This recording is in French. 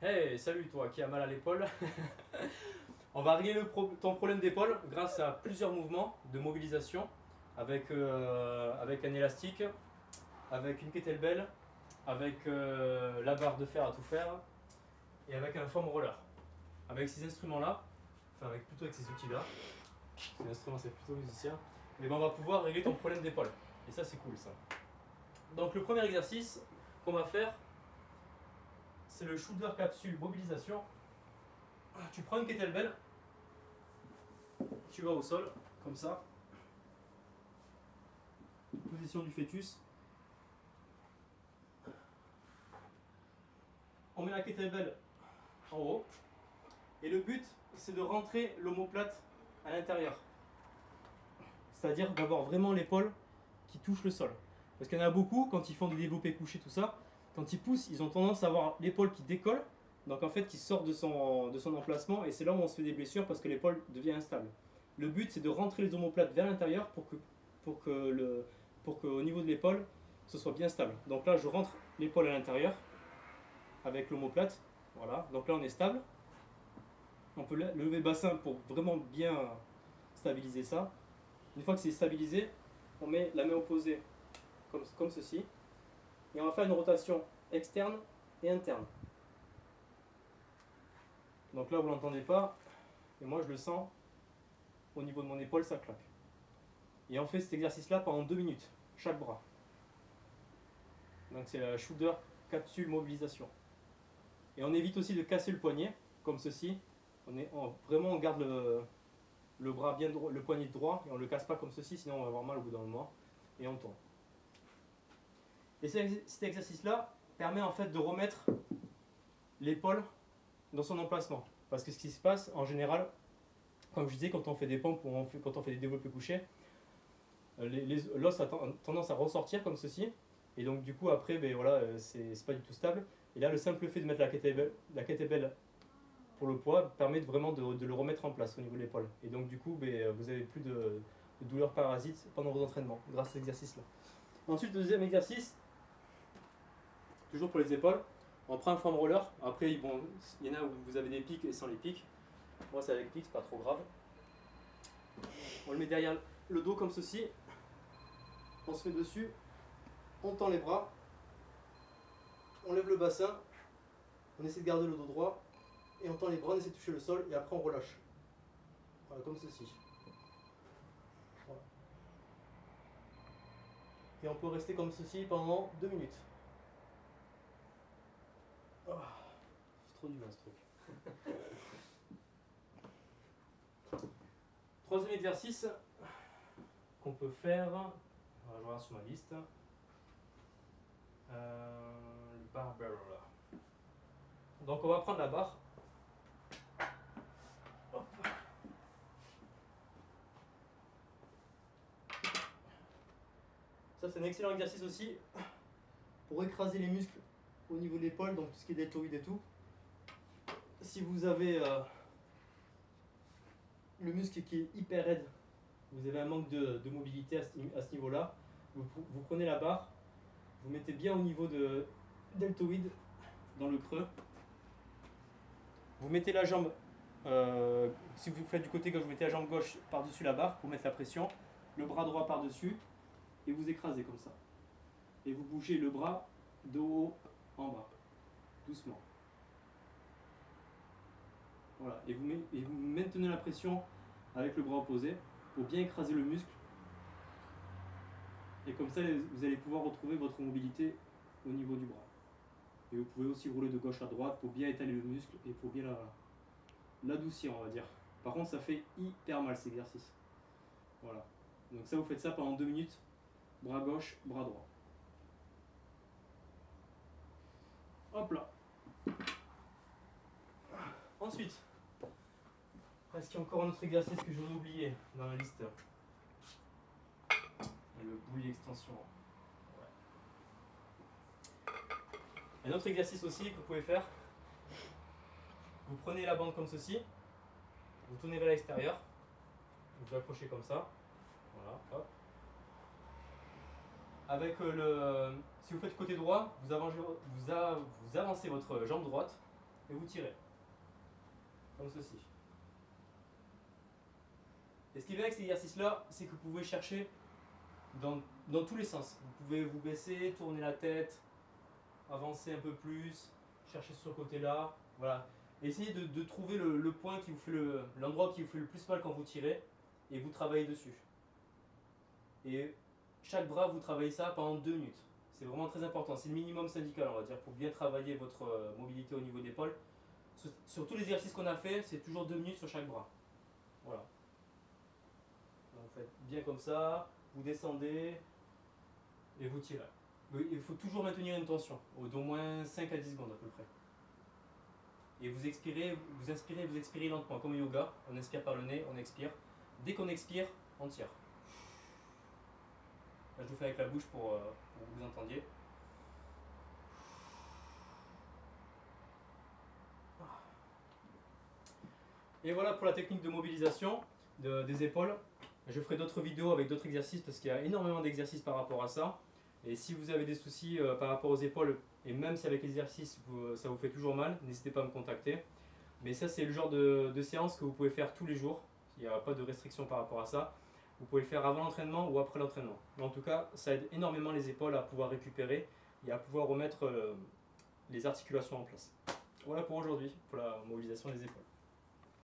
Hey, salut toi qui a mal à l'épaule. On va régler ton problème d'épaule grâce à plusieurs mouvements de mobilisation avec un élastique, avec une kettlebell, avec la barre de fer à tout faire et avec un foam roller. Avec ces instruments-là, enfin plutôt avec ces outils-là, ces instruments c'est plutôt musicien, mais ben on va pouvoir régler ton problème d'épaule. Et ça c'est cool ça. Donc le premier exercice qu'on va faire, c'est le shoulder capsule mobilisation. Tu prends une kettlebell, tu vas au sol, comme ça. Position du fœtus. On met la kettlebell en haut. Et le but, c'est de rentrer l'omoplate à l'intérieur. C'est-à-dire d'avoir vraiment l'épaule qui touche le sol. Parce qu'il y en a beaucoup, quand ils font des développés couchés, tout ça, quand ils poussent, ils ont tendance à avoir l'épaule qui décolle, donc en fait qui sort de son emplacement, et c'est là où on se fait des blessures parce que l'épaule devient instable. Le but, c'est de rentrer les omoplates vers l'intérieur pour que au niveau de l'épaule, ce soit bien stable. Donc là, je rentre l'épaule à l'intérieur avec l'omoplate. Voilà, donc là on est stable. On peut lever le bassin pour vraiment bien stabiliser ça. Une fois que c'est stabilisé, on met la main opposée comme ceci. Et on va faire une rotation externe et interne. Donc là vous ne l'entendez pas, et moi je le sens au niveau de mon épaule, ça claque. Et on fait cet exercice-là pendant 2 minutes, chaque bras. Donc c'est la shoulder capsule mobilisation. Et on évite aussi de casser le poignet, comme ceci. Vraiment on garde le bras bien droit, le poignet droit, et on ne le casse pas comme ceci, sinon on va avoir mal au bout d'un moment. Et on tourne. Et cet exercice-là permet en fait de remettre l'épaule dans son emplacement. Parce que ce qui se passe en général, comme je disais, quand on fait des pompes ou quand on fait des développés couchés, l'os a tendance à ressortir comme ceci. Et donc du coup après, ben, voilà, c'est pas du tout stable. Et là, le simple fait de mettre la kettlebell pour le poids permet vraiment de le remettre en place au niveau de l'épaule. Et donc du coup, ben, vous n'avez plus de douleurs parasites pendant vos entraînements grâce à cet exercice-là. Ensuite, le deuxième exercice, toujours pour les épaules, on prend un foam roller. Après, bon, il y en a où vous avez des pics et sans les pics. Moi, c'est avec pics, c'est pas trop grave. On le met derrière le dos comme ceci. On se met dessus. On tend les bras. On lève le bassin. On essaie de garder le dos droit. Et on tend les bras, on essaie de toucher le sol. Et après, on relâche. Voilà, comme ceci. Voilà. Et on peut rester comme ceci pendant 2 minutes. Oh, c'est trop du bien ce truc. Troisième exercice qu'on peut faire, je regarde sur ma liste, le barbell. Donc on va prendre la barre. Hop. Ça c'est un excellent exercice aussi pour écraser les muscles au niveau de l'épaule, donc tout ce qui est deltoïde et tout. Si vous avez le muscle qui est hyper raide, vous avez un manque de mobilité à ce niveau-là, vous prenez la barre, vous mettez bien au niveau de deltoïde, dans le creux. Vous mettez la jambe, si vous faites du côté gauche, vous mettez la jambe gauche par-dessus la barre pour mettre la pression, le bras droit par-dessus, et vous écrasez comme ça. Et vous bougez le bras de haut en bas, doucement. Voilà, et vous maintenez la pression avec le bras opposé pour bien écraser le muscle. Et comme ça, vous allez pouvoir retrouver votre mobilité au niveau du bras. Et vous pouvez aussi rouler de gauche à droite pour bien étaler le muscle et pour bien l'adoucir, on va dire. Par contre, ça fait hyper mal cet exercice. Voilà. Donc ça, vous faites ça pendant 2 minutes. Bras gauche, bras droit. Hop là. Ensuite, est-ce qu'il y a encore un autre exercice que j'aurais oublié dans la liste? Le bouille extension. Ouais. Un autre exercice aussi que vous pouvez faire. Vous prenez la bande comme ceci. Vous tournez vers l'extérieur. Vous accrochez comme ça. Voilà, hop. Avec si vous faites côté droit, vous avancez votre jambe droite et vous tirez. Comme ceci. Et ce qui est bien avec cet exercice-là, c'est que vous pouvez chercher dans tous les sens. Vous pouvez vous baisser, tourner la tête, avancer un peu plus, chercher sur ce côté-là. Voilà. Essayez de trouver le point qui vous fait l'endroit qui vous fait le plus mal quand vous tirez et vous travaillez dessus. Et chaque bras, vous travaillez ça pendant 2 minutes. C'est vraiment très important. C'est le minimum syndical, on va dire, pour bien travailler votre mobilité au niveau d'épaule. Sur tous les exercices qu'on a fait, c'est toujours 2 minutes sur chaque bras. Voilà. Donc vous faites bien comme ça, vous descendez et vous tirez. Il faut toujours maintenir une tension d'au moins 5 à 10 secondes à peu près. Et vous expirez, vous inspirez, vous expirez lentement, comme au yoga. On inspire par le nez, on expire. Dès qu'on expire, on tire. Là, je vous fais avec la bouche pour que vous entendiez. Et voilà pour la technique de mobilisation des épaules. Je ferai d'autres vidéos avec d'autres exercices parce qu'il y a énormément d'exercices par rapport à ça. Et si vous avez des soucis par rapport aux épaules, et même si avec l'exercice ça vous fait toujours mal, n'hésitez pas à me contacter. Mais ça, c'est le genre de séance que vous pouvez faire tous les jours. Il n'y a pas de restriction par rapport à ça. Vous pouvez le faire avant l'entraînement ou après l'entraînement. Mais en tout cas, ça aide énormément les épaules à pouvoir récupérer et à pouvoir remettre les articulations en place. Voilà pour aujourd'hui, pour la mobilisation des épaules.